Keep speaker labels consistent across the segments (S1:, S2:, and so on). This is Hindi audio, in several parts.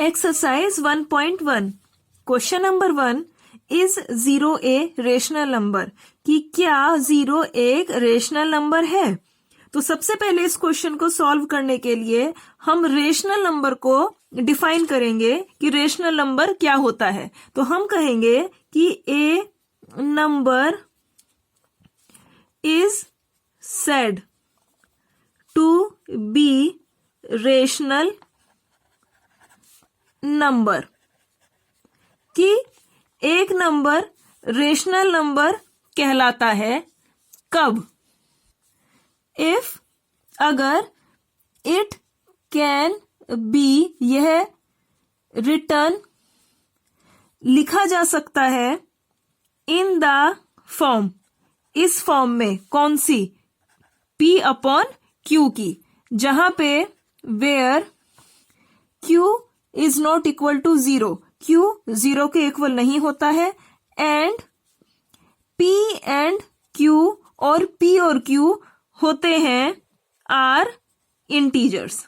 S1: Exercise 1.1 question number 1 is 0 a rational number कि क्या 0 एक रेशनल नंबर है। तो सबसे पहले इस क्वेश्चन को सॉल्व करने के लिए हम रेशनल नंबर को डिफाइन करेंगे कि रेशनल नंबर क्या होता है। तो हम कहेंगे कि a number is said to be rational number, कि एक नंबर रेशनल नंबर कहलाता है कब, इफ अगर इट कैन बी, यह रिटर्न लिखा जा सकता है इन द फॉर्म, इस फॉर्म में, कौन सी, P अपॉन Q की, जहां पे where Q is not equal to 0, Q 0 के इक्वल नहीं होता है, एंड P एंड Q और P और Q होते हैं आर इंटीजर्स,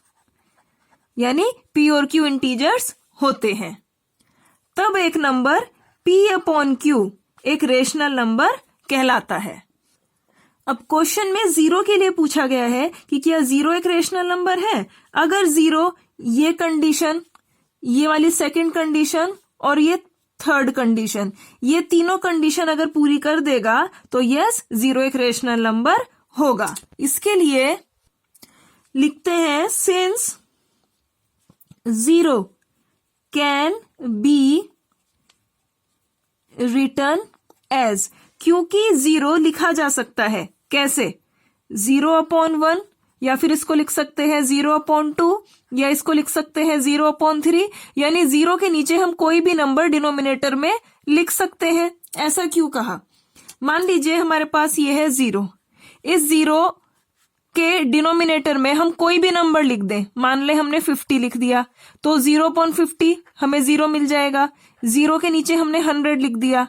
S1: यानी P और Q इंटीजर्स होते हैं, तब एक नंबर P अपॉन Q एक रेशनल नंबर कहलाता है। अब क्वेश्चन में 0 के लिए पूछा गया है कि क्या 0 एक रेशनल नंबर है। अगर 0, ये कंडीशन, ये वाली सेकंड कंडीशन और ये थर्ड कंडीशन, ये तीनों कंडीशन अगर पूरी कर देगा तो यस 0 एक रेशनल नंबर होगा। इसके लिए लिखते हैं since 0 can be written as, क्योंकि 0 लिखा जा सकता है कैसे, 0 अपॉन 1, या फिर इसको लिख सकते हैं 0 अपॉन 2, या इसको लिख सकते हैं 0 अपॉन 3, यानी 0 के नीचे हम कोई भी नंबर डिनोमिनेटर में लिख सकते हैं। ऐसा क्यों कहा, मान लीजिए हमारे पास ये है 0, इस 0 के डिनोमिनेटर में हम कोई भी नंबर लिख दें, मान ले हमने 50 लिख दिया तो 0 अपॉन 50 हमें 0 मिल जाएगा। 0 के नीचे हमने 100 लिख दिया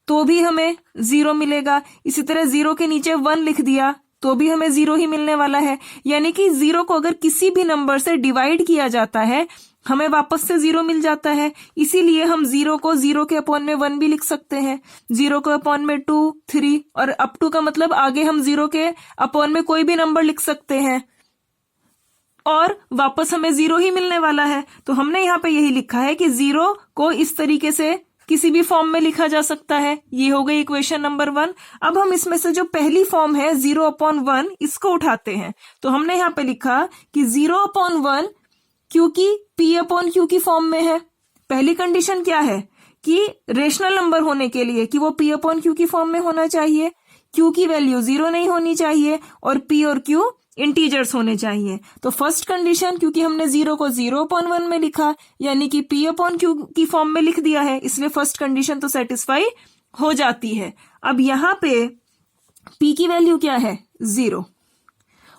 S1: तो भी हमें 0 मिलेगा। इसी तरह 0 के नीचे 1 लिख दिया तो भी हमें 0 ही मिलने वाला है। यानी कि 0 को अगर किसी भी नंबर से डिवाइड किया जाता है हमें वापस से 0 मिल जाता है। इसीलिए हम 0 को 0 के अपॉन में 1 भी लिख सकते हैं, 0 के अपॉन में 2, 3 और अप टू का मतलब आगे हम 0 के अपॉन में कोई भी नंबर लिख सकते हैं और वापस हमें 0 ही मिलने वाला है। तो हमने यहाँ पे यही लिखा है कि 0 को इस तरीके से किसी भी फॉर्म में लिखा जा सकता है। ये हो गई इक्वेशन नंबर 1। अब हम इसमें से जो पहली फॉर्म है 0 अपॉन 1 इसको उठाते हैं। तो हमने यहाँ पे लिखा कि 0 अपॉन 1 क्योंकि P अपॉन Q की फॉर्म में है। पहली कंडीशन क्या है कि रेशनल नंबर होने के लिए कि वो P अपॉन Q की फॉर्म में होना चाहिए, Q की वैल्यू 0 नहीं होनी चाहिए और P और Q इंटीजर्स होने चाहिए। तो फर्स्ट कंडीशन, क्योंकि हमने 0 को 0 अपॉन 1 में लिखा यानी कि P अपॉन Q की फॉर्म में लिख दिया है, इसलिए फर्स्ट कंडीशन तो सेटिस्फाई हो जाती है। अब यहाँ पे P की वैल्यू क्या है 0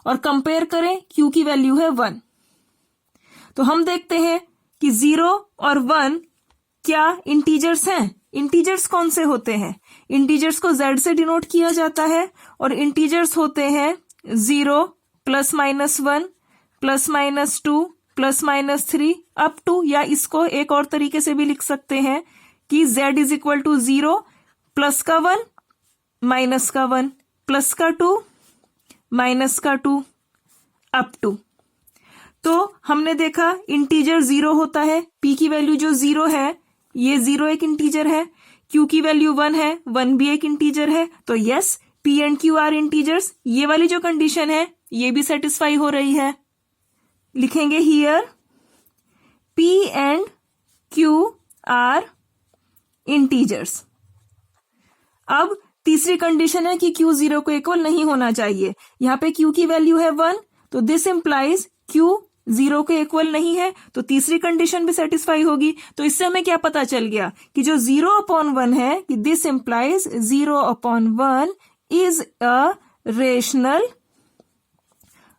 S1: और कंपेयर करें Q की वैल्यू है 1, तो हम देखते हैं कि 0 और 1 क्या इंटीजर्स हैं। इंटीजर्स कौन से होते हैं, इंटीजर्स को Z से डिनोट किया जाता है और इंटीजर्स होते हैं 0 plus minus 1 plus minus 2 plus minus 3 up to, या इसको एक और तरीके से भी लिख सकते हैं कि Z is equal to 0 plus का 1 माइनस का 1 प्लस का 2 माइनस का 2 अप टू। तो हमने देखा इंटीजर 0 होता है, P की वैल्यू जो 0 है ये 0 एक इंटीजर है, Q की वैल्यू 1 है, 1 भी एक इंटीजर है। तो yes P and Q are integers. ये वाली जो कंडीशन है ये भी सेटिस्फाई हो रही है। लिखेंगे here P and Q are integers. अब तीसरी कंडीशन है कि Q 0 को इक्वल नहीं होना चाहिए। यहाँ पे Q की वैल्यू है 1, तो दिस इंप्लाइज Q 0 के इक्वल नहीं है, तो तीसरी कंडीशन भी सेटिस्फाई होगी। तो इससे हमें क्या पता चल गया कि जो 0 अपॉन 1 है कि this implies 0 upon 1 is a rational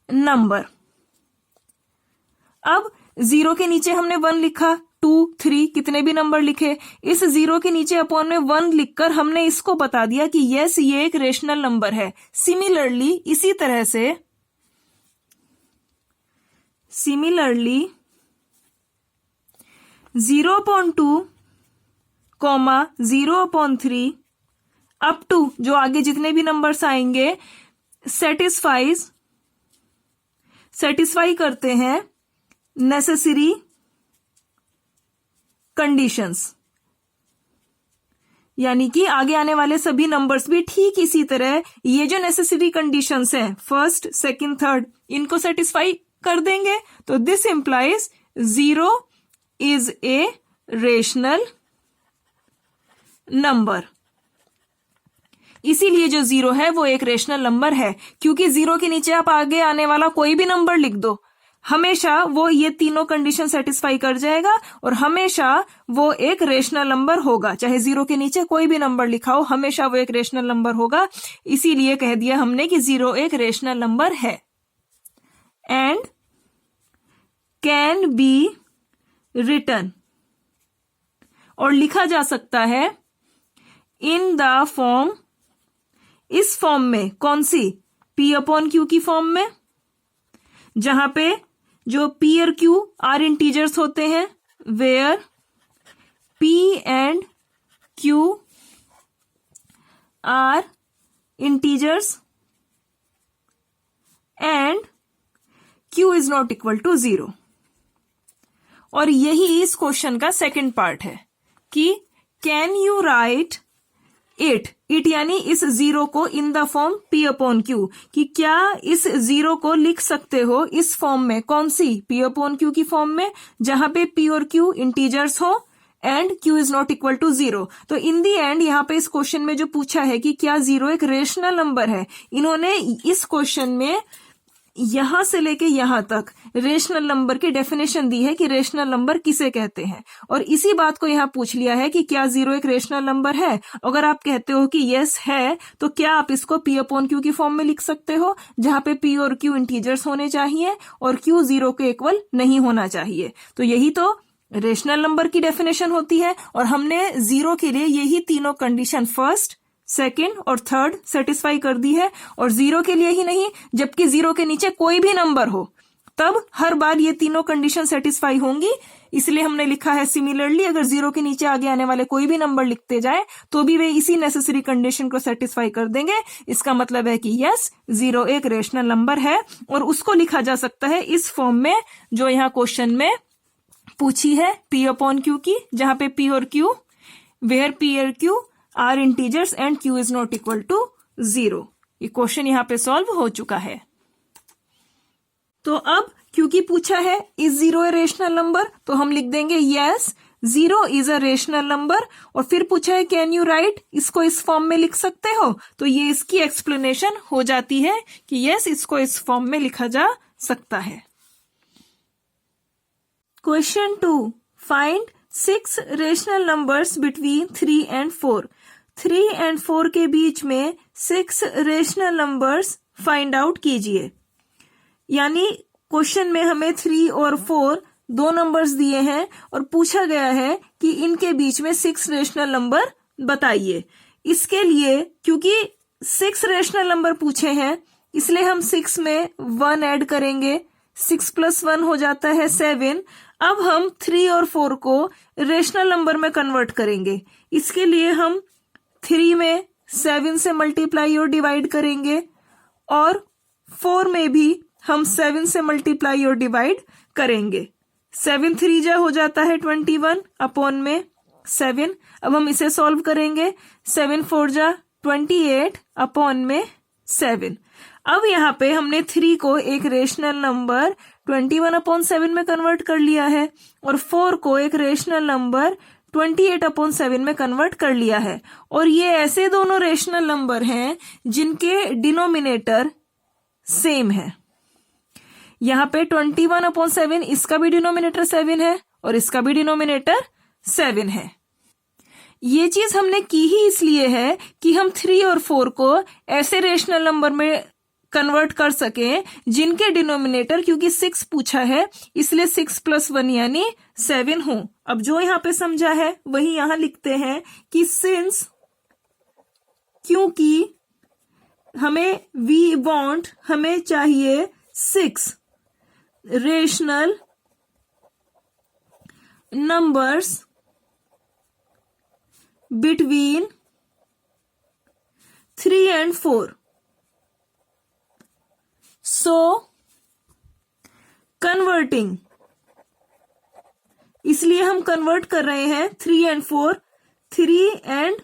S1: number. अब 0 के नीचे हमने 1 लिखा, 2, 3 कितने भी नंबर लिखे, इस 0 के नीचे अपॉन में 1 लिखकर हमने इसको बता दिया कि यस ये एक रेशनल नंबर है। सिमिलरली इसी तरह से 0/2, 0/3 अप टू जो आगे जितने भी नंबर्स आएंगे सेटिस्फाई करते हैं नेसेसरी कंडीशंस, यानी कि आगे आने वाले सभी नंबर्स भी ठीक इसी तरह ये जो नेसेसरी कंडीशंस हैं फर्स्ट, सेकंड, थर्ड, इनको सेटिस्फाई कर देंगे। तो this implies 0 is a rational number. इसीलिए जो 0 है वो एक रेशनल नंबर है, क्योंकि 0 के नीचे आप आगे आने वाला कोई भी नंबर लिख दो, हमेशा वो ये तीनों कंडीशन सेटिस्फाई कर जाएगा और हमेशा वो एक रेशनल नंबर होगा। चाहे 0 के नीचे कोई भी नंबर लिखा हो, हमेशा वो एक रेशनल नंबर होगा। इसीलिए कह दिया हमने कि 0 एक रेशनल नंबर है एंड कैन बी रिटन, और लिखा जा सकता है इन द फॉर्म, इस फॉर्म में, कौन सी? P/Q की फॉर्म में, जहां पे जो P और Q आर इंटीजर्स होते हैं, where P and Q are integers and Q is not equal to 0। और यही इस क्वेश्चन का सेकंड पार्ट है कि कैन यू राइट इट यानी इस 0 को इन द फॉर्म P/Q, कि क्या इस 0 को लिख सकते हो इस फॉर्म में, कौन सी? P/Q की फॉर्म में, जहां पे P और Q इंटीजर्स हो and Q is not equal to 0। तो इन दी एंड यहाँ पे इस क्वेश्चन में जो पूछा है कि क्या 0 एक रेशनल नंबर है, इन्होंने इस क्वेश्चन में यहां से लेके यहां तक रेशनल नंबर की डेफिनेशन दी है कि रेशनल नंबर किसे कहते हैं, और इसी बात को यहां पूछ लिया है कि क्या 0 एक रेशनल नंबर है। अगर आप कहते हो कि यस है, तो क्या आप इसको P/Q की फॉर्म में लिख सकते हो, जहां पे P और Q इंटीजर्स होने चाहिए और Q 0 के इक्वल नहीं होना चाहिए। तो यही तो रेशनल नंबर की डेफिनेशन होती है, और हमने 0 के लिए यही तीनों कंडीशन फर्स्ट, सेकेंड और थर्ड सेटिस्फाई कर दी है। और 0 के लिए ही नहीं, जबकि 0 के नीचे कोई भी नंबर हो तब हर बार ये तीनों कंडीशन सेटिस्फाई होंगी। इसलिए हमने लिखा है सिमिलरली अगर 0 के नीचे आगे आने वाले कोई भी नंबर लिखते जाए तो भी वे इसी नेसेसरी कंडीशन को सेटिस्फाई कर देंगे। इसका मतलब है कि यस, 0 एक रेशनल नंबर है और उसको लिखा जा सकता है इस फॉर्म में जो यहाँ क्वेश्चन में पूछी है P/Q की, जहां पे P और Q, वेयर P और Q are integers and Q is not equal to 0। ये क्वेश्चन यहां पे सॉल्व हो चुका है। तो अब क्योंकि पूछा है इज 0 ए रेशनल नंबर, तो हम लिख देंगे yes 0 is a rational number. और फिर पूछा है कैन यू राइट, इसको इस फॉर्म में लिख सकते हो, तो ये इसकी एक्सप्लेनेशन हो जाती है कि यस इसको इस फॉर्म में लिखा जा सकता है। Question 2, find 6 rational numbers between 3 and 4। 3 and 4 के बीच में 6 रेशनल नंबर्स फाइंड आउट कीजिए। यानी क्वेश्चन में हमें 3 और 4 दो नंबर्स दिए हैं और पूछा गया है कि इनके बीच में 6 रेशनल नंबर बताइए। इसके लिए क्योंकि 6 रेशनल नंबर पूछे हैं, इसलिए हम 6 में 1 ऐड करेंगे, 6 + 1 हो जाता है 7। अब हम 3 और 4 को रेशनल नंबर में कन्वर्ट करेंगे। इसके लिए हम 3 में 7 से मल्टीप्लाई और डिवाइड करेंगे और 4 में भी हम 7 से मल्टीप्लाई और डिवाइड करेंगे। 7 3 जा हो जाता है 21 अपॉन में 7। अब हम इसे सॉल्व करेंगे, 7 4 जा 28 अपॉन में 7। अब यहाँ पे हमने 3 को एक रेशनल नंबर 21/7 में कन्वर्ट कर लिया है और 4 को एक रेशनल नंबर 28/7 में कन्वर्ट कर लिया है। और ये ऐसे दोनों रेशनल नंबर हैं जिनके डिनोमिनेटर सेम है। यहाँ पे 21/7 इसका भी डिनोमिनेटर 7 है और इसका भी डिनोमिनेटर 7 है। ये चीज हमने की ही इसलिए है कि हम 3 और 4 को ऐसे रेशनल नंबर में कन्वर्ट कर सकें जिनके डिनोमिनेटर, क्योंकि 6 पूछा है इसलिए 6 + 1 यानी 7 हो। अब जो यहाँ पे समझा है वही यहाँ लिखते हैं कि सिंस, क्योंकि हमें हमें चाहिए 6 rational numbers between 3 and 4. So converting, इसलिए हम कन्वर्ट कर रहे हैं 3 and 4, 3 and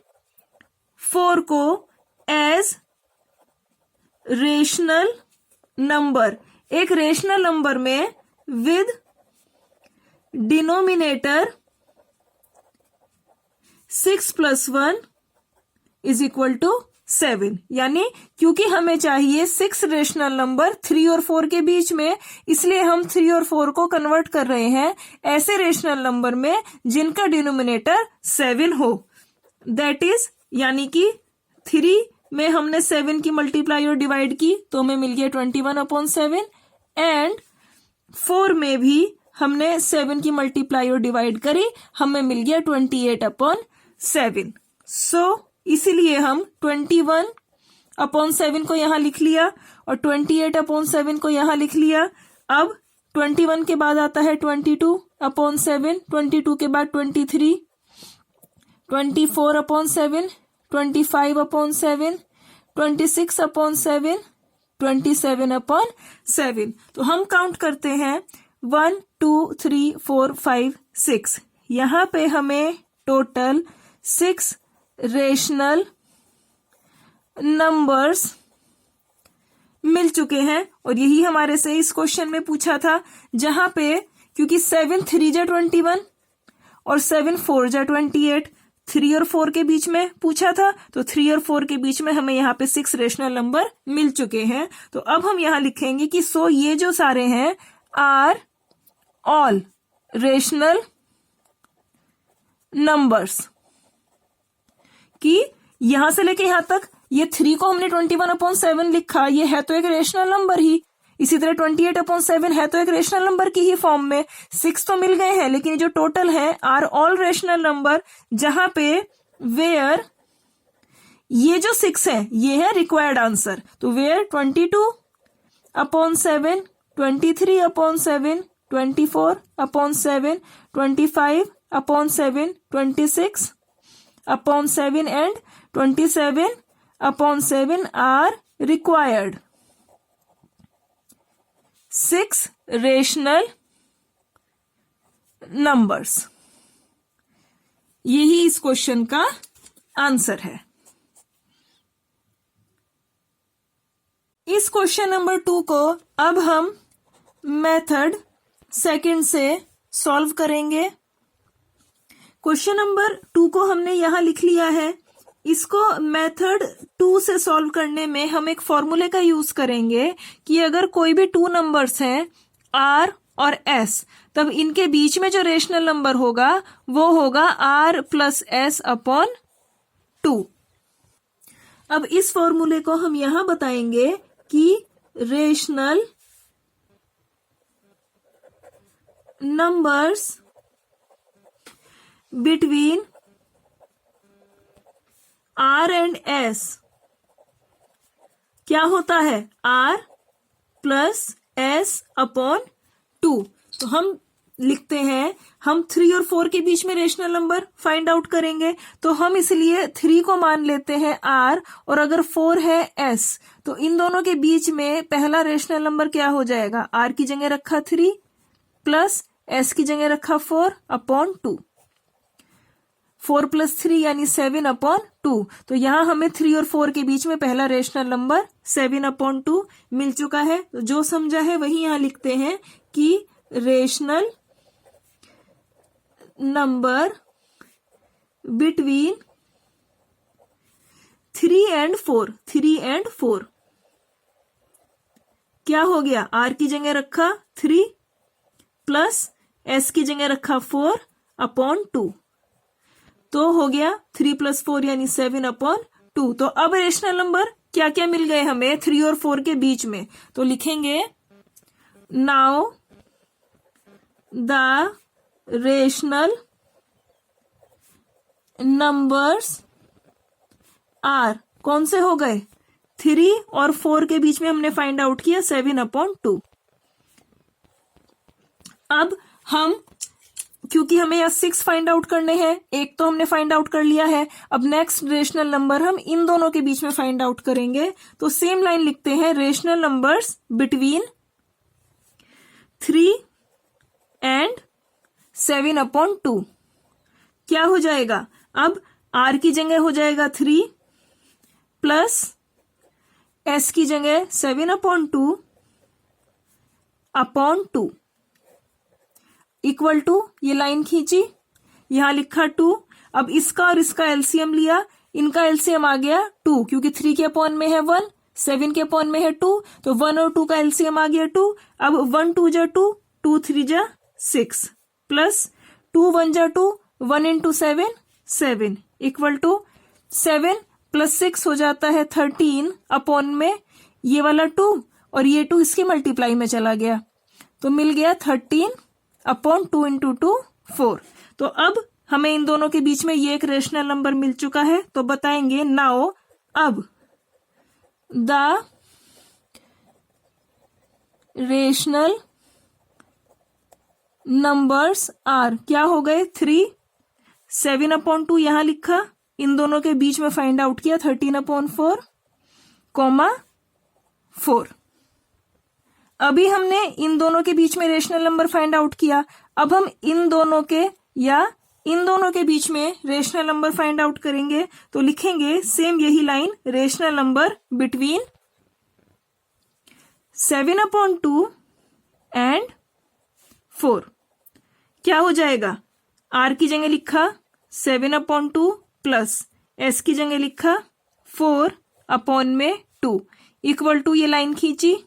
S1: 4 को एज रेशनल नंबर, एक रेशनल नंबर में विद डिनोमिनेटर 6 + 1 = 7, यानी क्योंकि हमें चाहिए 6 रेशनल नंबर 3 और 4 के बीच में, इसलिए हम 3 और 4 को कन्वर्ट कर रहे हैं ऐसे रेशनल नंबर में जिनका डिनोमिनेटर 7 हो। दैट इज, यानी कि 3 में हमने 7 की मल्टीप्लाई और डिवाइड की तो हमें मिल गया 21/7, एंड 4 में भी हमने 7 की मल्टीप्लाई और डिवाइड करी, हमें मिल गया 28/7। सो इसीलिए हम 21/7 को यहां लिख लिया और 28/7 को यहां लिख लिया। अब 21 के बाद आता है 22/7, 22 के बाद 23, 24/7, 25/7, 26/7, 27/7। तो हम काउंट करते हैं 1 2 3 4 5 6। यहां पे हमें टोटल 6 रेशनल नंबर्स मिल चुके हैं, और यही हमारे से इस क्वेश्चन में पूछा था, जहां पे क्योंकि 7 3 जा 21 और 7 4 जा 28, 3 और 4 के बीच में पूछा था, तो 3 और 4 के बीच में हमें यहाँ पे 6 रेशनल नंबर मिल चुके हैं। तो अब हम यहाँ लिखेंगे कि सो ये जो सारे हैं आर ऑल रेशनल नंबर्स, कि यहां से लेके यहां तक ये 3 को हमने 21/7 लिखा, ये है तो एक रेशनल नंबर ही। इसी तरह 28/7 है तो एक रेशनल नंबर की ही फॉर्म में। 6 तो मिल गए हैं, लेकिन जो टोटल है आर ऑल रेशनल नंबर, जहां पे वेयर ये जो 6 है ये है रिक्वायर्ड आंसर। तो where 22/7, 23/7, 24/7, 25/7, 26/7 and 27/7 are required। 6 rational numbers, यही इस क्वेश्चन का आंसर है। इस क्वेश्चन नंबर 2 को अब हम मेथड सेकंड से सॉल्व करेंगे। क्वेश्चन नंबर 2 को हमने यहां लिख लिया है। इसको मेथड 2 से सॉल्व करने में हम एक फॉर्मूले का यूज करेंगे कि अगर कोई भी 2 नंबर्स हैं R और S, तब इनके बीच में जो रेशनल नंबर होगा वो होगा R + S/2। अब इस फॉर्मूले को हम यहां बताएंगे कि rational numbers between R and S क्या होता है? R + S/2। तो हम लिखते हैं, हम 3 और 4 के बीच में रेशनल नंबर फाइंड आउट करेंगे, तो हम इसलिए 3 को मान लेते हैं R, और अगर 4 है S, तो इन दोनों के बीच में पहला रेशनल नंबर क्या हो जाएगा? R की जगह रखा 3 प्लस S की जगह रखा 4/2। 4 + 3 यानी 7/2। तो यहां हमें 3 और 4 के बीच में पहला रेशनल नंबर 7/2 मिल चुका है। तो जो समझा है वही यहां लिखते हैं कि rational number between 3 and 4, 3 and 4 क्या हो गया? R की जगह रखा 3 प्लस S की जगह रखा 4/2, तो हो गया 3 + 4 यानी 7/2। तो अब रेशनल नंबर क्या क्या मिल गए हमें 3 और 4 के बीच में, तो लिखेंगे now the rational numbers are, कौन से हो गए? 3 और 4 के बीच में हमने फाइंड आउट किया 7/2। अब हम क्योंकि हमें यहाँ 6 फाइंड आउट करने हैं, एक तो हमने फाइंड आउट कर लिया है, अब नेक्स्ट रेशनल नंबर हम इन दोनों के बीच में फाइंड आउट करेंगे। तो सेम लाइन लिखते हैं, रेशनल नंबर्स बिटवीन 3 एंड 7/2। क्या हो जाएगा, अब r की जगह हो जाएगा 3 प्लस s की जगह 7/2 इक्वल टू, ये लाइन खींची, यहां लिखा 2। अब इसका और इसका एलसीएम लिया, इनका एलसीएम आ गया 2, क्योंकि 3 के अपॉन में है 1, 7 के अपॉन में है 2, तो 1 और 2 का एलसीएम आ गया 2। अब 1 2 जा 2, 2 3 जा 6 प्लस 2 1 जा 2, 1 इंटू 7 7 इक्वल टू 7 प्लस 6 हो जाता है 13 अपॉन में ये वाला 2 और ये 2 इसके मल्टीप्लाई में चला गया, तो मिल गया 13/2 इंटू 2 4। तो अब हमें इन दोनों के बीच में ये एक रेशनल नंबर मिल चुका है, तो बताएंगे नाउ अब द रेशनल नंबर्स आर, क्या हो गए 3, 7/2 यहां लिखा, इन दोनों के बीच में फाइंड आउट किया 13/4, 4। अभी हमने इन दोनों के बीच में रेशनल नंबर फाइंड आउट किया, अब हम इन दोनों के या इन दोनों के बीच में रेशनल नंबर फाइंड आउट करेंगे। तो लिखेंगे सेम यही line, rational number between 7/2 and 4। क्या हो जाएगा, r की जगह लिखा 7/2 प्लस s की जगह लिखा 4/2 इक्वल टू, ये लाइन खींची,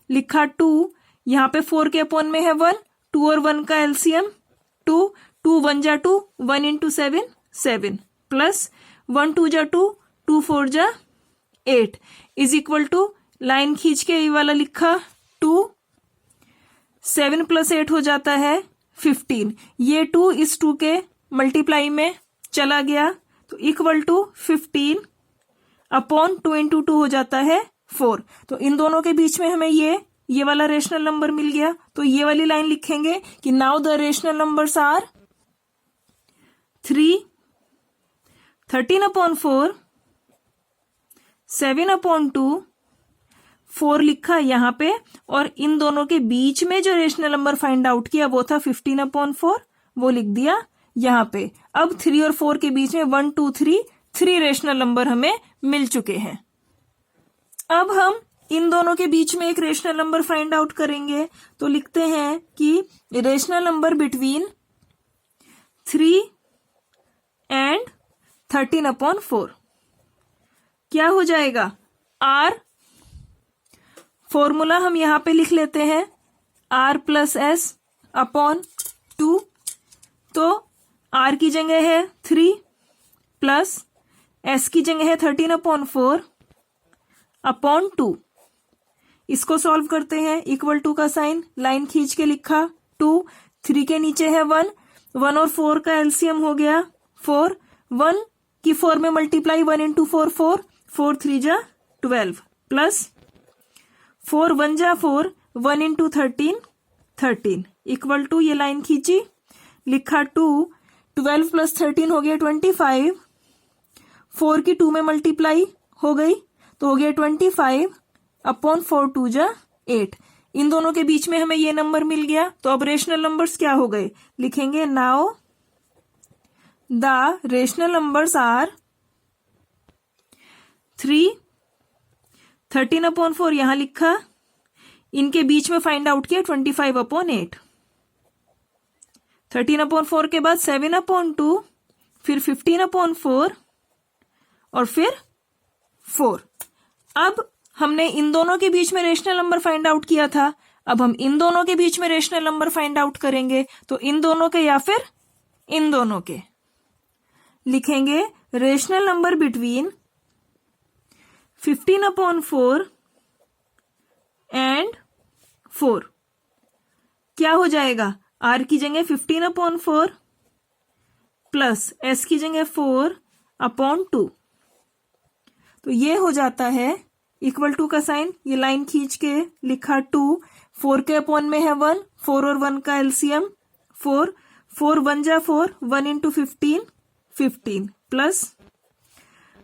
S1: लिखा 2, यहां पे 4 के अपॉन में है 1, 2 और 1 का एलसीएम 2, 2 1 जा 2, 1 इंटू 7 7 प्लस 1 2 जा 2, 2 4 जा 8 इज इक्वल टू, लाइन खींच के ये वाला लिखा 2, 7 प्लस 8 हो जाता है 15, ये 2 इस 2 के मल्टीप्लाई में चला गया, तो इक्वल टू 15/2 इंटू 2 हो जाता है 4। तो इन दोनों के बीच में हमें ये वाला रेशनल नंबर मिल गया, तो ये वाली लाइन लिखेंगे कि now the rational numbers are 3, 13/4, 7/2, 4 लिखा यहां पे, और इन दोनों के बीच में जो रेशनल नंबर फाइंड आउट किया वो था 15/4, वो लिख दिया यहां पे। अब 3 और 4 के बीच में 1 2 3 रेशनल नंबर हमें मिल चुके हैं। अब हम इन दोनों के बीच में एक रेशनल नंबर फाइंड आउट करेंगे, तो लिखते हैं कि रेशनल नंबर बिटवीन 3 एंड 13/4। क्या हो जाएगा, r, फॉर्मूला हम यहां पे लिख लेते हैं, r प्लस s अपॉन 2, तो r की जगह है 3 प्लस s की जगह है 13/4/2। इसको सॉल्व करते हैं, इक्वल टू का साइन, लाइन खींच के लिखा 2, 3 के नीचे है 1, 1 और 4 का एलसीएम हो गया 4, 1 की 4 में मल्टीप्लाई, 1 इंटू 4 4, 4 3 जा 12 प्लस 4 1 जा 4, 1 इंटू 13 इक्वल टू, ये लाइन खींची, लिखा 2, 12 प्लस 13 हो गया 25, 4 की 2 में मल्टीप्लाई हो गई, तो हो गया 25/4 2 जा 8। इन दोनों के बीच में हमें ये नंबर मिल गया, तो अब रेशनल नंबर्स क्या हो गए, लिखेंगे now the rational numbers are 3, 13/4 यहां लिखा, इनके बीच में फाइंड आउट किया 25/8, 13/4 के बाद 7/2, फिर 15/4 और फिर 4। अब हमने इन दोनों के बीच में रेशनल नंबर फाइंड आउट किया था, अब हम इन दोनों के बीच में रेशनल नंबर फाइंड आउट करेंगे, तो इन दोनों के या फिर इन दोनों के, लिखेंगे रेशनल नंबर बिटवीन 15/4 एंड 4। क्या हो जाएगा, r की जगह 15/4 प्लस s की जगह 4/2, तो ये हो जाता है इक्वल टू का साइन, ये लाइन खींच के लिखा 2, 4 के अपॉन में है 1, 4 और 1 का एलसीएम 4, 4 1 जा 4, 1 इंटू 15, 15 प्लस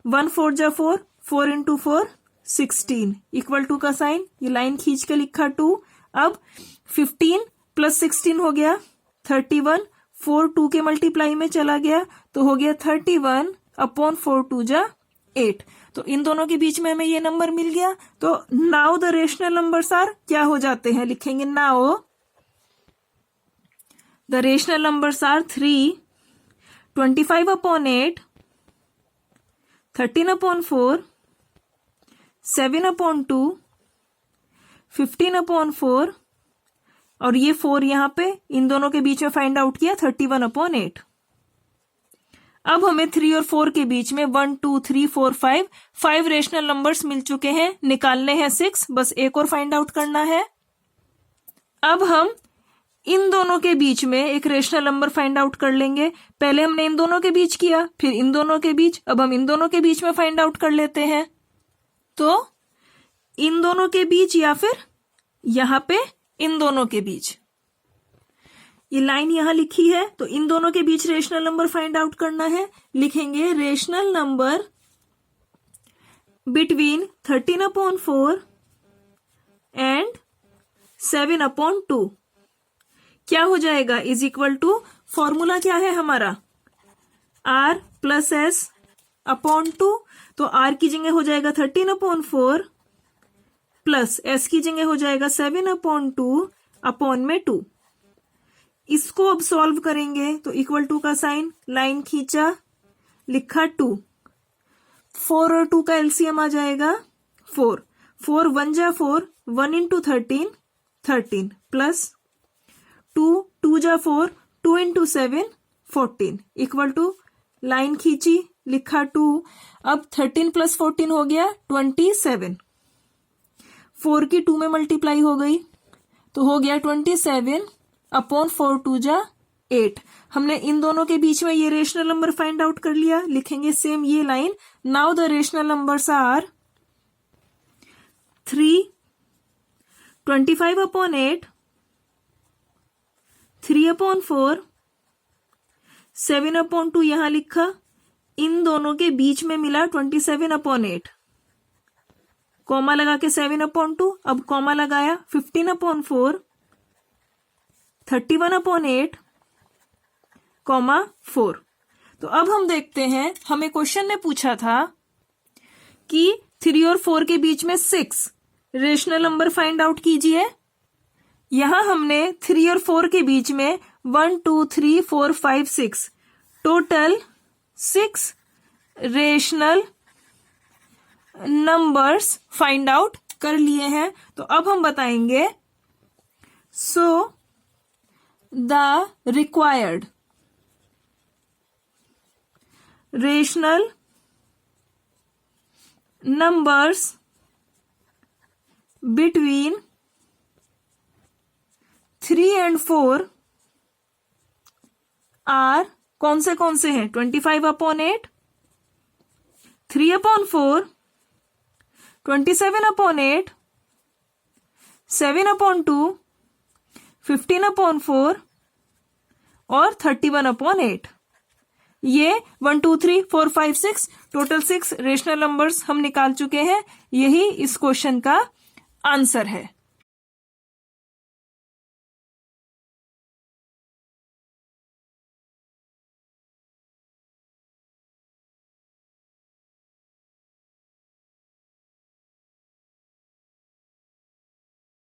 S1: 1 4 जा 4, 4 इंटू 4, 16 इक्वल टू का साइन, ये लाइन खींच के लिखा 2। अब 15 प्लस 16 हो गया 31, 4 2 के मल्टीप्लाई में चला गया तो हो गया 31 अपॉन 4 2 जा 8। तो इन दोनों के बीच में हमें ये नंबर मिल गया। तो now the rational numbers are क्या हो जाते हैं, लिखेंगे now the rational numbers are 3, 25 upon 8, 13 upon 4, 7 upon 2, 15 upon 4 और ये 4 यहां पे इन दोनों के बीच में फाइंड आउट किया 31 अपॉन 8। अब हमें 3 और 4 के बीच में 1 2 3 4 5 रेशनल नंबर्स मिल चुके हैं, निकालने हैं 6, बस एक और फाइंड आउट करना है। अब हम इन दोनों के बीच में एक रेशनल नंबर फाइंड आउट कर लेंगे। पहले हमने इन दोनों के बीच किया, फिर इन दोनों के बीच, अब हम इन दोनों के बीच में फाइंड आउट कर लेते हैं। तो इन दोनों के बीच या फिर यहां पे इन दोनों के बीच, ये लाइन यहां लिखी है तो इन दोनों के बीच रेशनल नंबर फाइंड आउट करना है। लिखेंगे rational number between 13 upon 4 and 7 upon 2 क्या हो जाएगा, इज इक्वल टू, फॉर्मूला क्या है हमारा, आर प्लस एस अपॉन 2। तो आर की जगह हो जाएगा 13 अपॉन 4 प्लस एस की जगह हो जाएगा 7 अपॉन 2 अपॉन में 2। इसको अब सॉल्व करेंगे तो इक्वल टू का साइन, लाइन खींचा, लिखा 2, 4 और 2 का एलसीएम आ जाएगा 4, 4 1 जा 4, 1 इंटू 13, 13 प्लस 2 2 जा 4, 2 इंटू 7, 14 इक्वल टू, लाइन खींची, लिखा 2। अब 13 प्लस 14 हो गया 27, 4 की 2 में मल्टीप्लाई हो गई तो हो गया 27 अपॉन 4 2 जा 8। हमने इन दोनों के बीच में ये रेशनल नंबर फाइंड आउट कर लिया। लिखेंगे सेम ये line, now the rational numbers are 3, 25 upon 8, 3 upon 4, 7 upon 2 यहां लिखा, इन दोनों के बीच में मिला 27 अपॉन 8, कॉमा लगा के 7 अपॉन 2, अब कॉमा लगाया 15 अपॉन 4, 31 अपॉन 8, कॉमा 4। तो अब हम देखते हैं, हमें क्वेश्चन ने पूछा था कि 3 और 4 के बीच में 6 रेशनल नंबर फाइंड आउट कीजिए। यहां हमने 3 और 4 के बीच में 1 2 3 4 5 6 total 6 rational numbers find out कर लिए हैं। तो अब हम बताएंगे, so the required rational numbers between 3 and 4 are, कौन से हैं, 25 upon 8, 3 upon 4, 27 upon 8, 7 upon 2, 15 upon 4 और 31 अपॉन 8। ये 1 2 3 4 5 6 टोटल 6 रेशनल नंबर्स हम निकाल चुके हैं। यही इस क्वेश्चन का आंसर है।